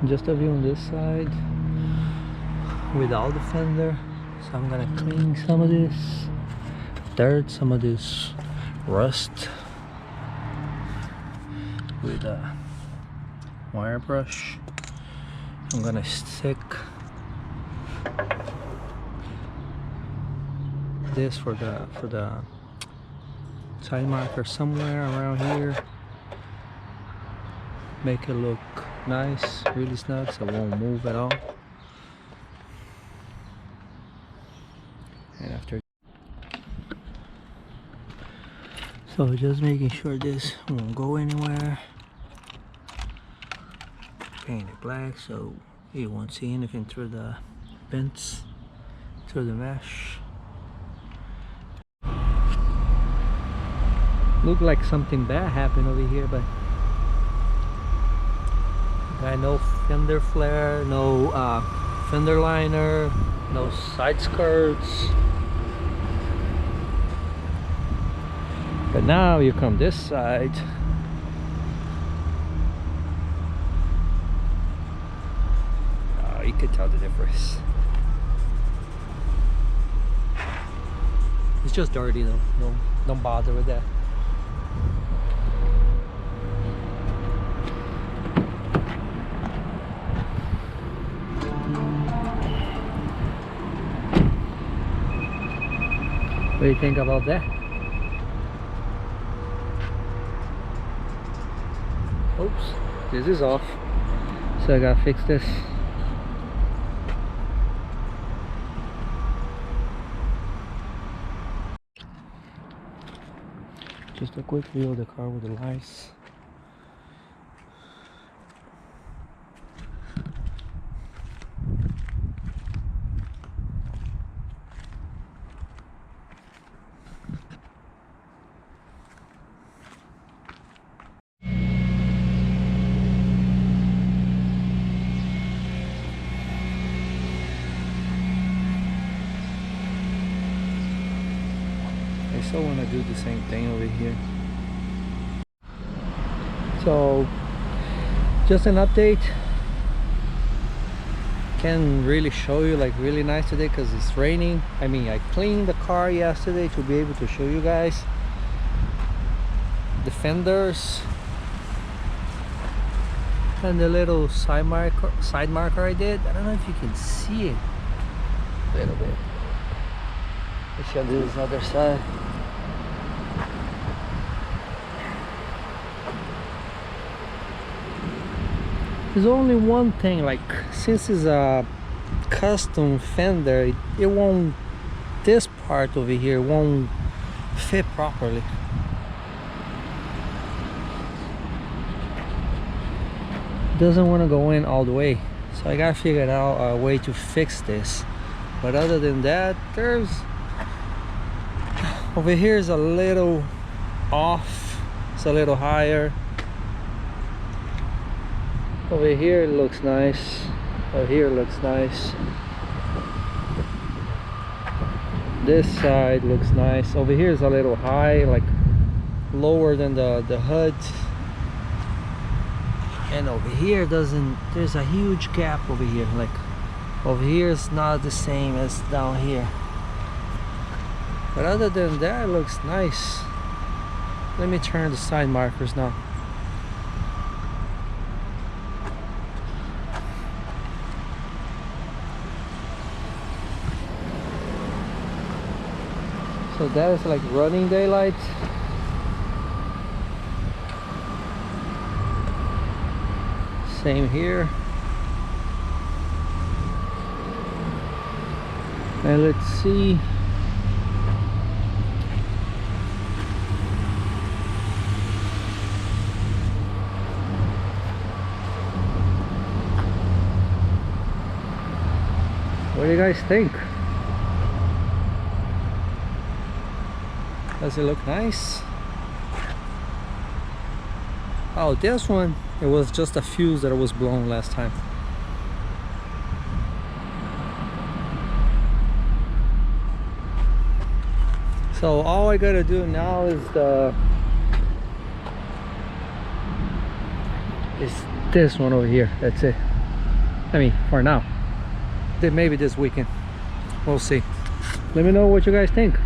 Just a view on this side without the fender. So I'm gonna clean some of this dirt, some of this rust with a wire brush. I'm gonna stick this for the side marker somewhere around here. Make it look nice, really snug, so it won't move at all. And after, so just making sure this won't go anywhere. Paint it black so you won't see anything through the vents, through the mesh. Look like something bad happened over here, but no fender flare, no fender liner, no side skirts. But now you come this side, you could tell the difference. It's just dirty though. No, don't bother with that. What do you think about that? Oops, this is off, so I gotta fix this. Just a quick view of the car with the lights. I still want to do the same thing over here. So just an update. Can't really show you like really nice today because it's raining. I mean, I cleaned the car yesterday to be able to show you guys the fenders and the little side marker I did. I don't know if you can see it a little bit. Let's show this other side. There's only one thing, like since it's a custom fender, it won't, this part over here won't fit properly. It doesn't want to go in all the way, so I gotta figure out a way to fix this. But other than that, there's over here is a little off, it's a little higher. Over here it looks nice. Over here it looks nice. This side looks nice. Over here is a little high, like lower than the hood. And over here doesn't, there's a huge gap over here. Like over here is not the same as down here. But other than that, it looks nice. Let me turn the side markers now. So that is like running daylight. Same here. And let's see. What do you guys think? Does it look nice? Oh, this one, it was just a fuse that was blown last time. So all I gotta do now is this one over here. That's it. I mean, for now. Then maybe this weekend. We'll see. Let me know what you guys think.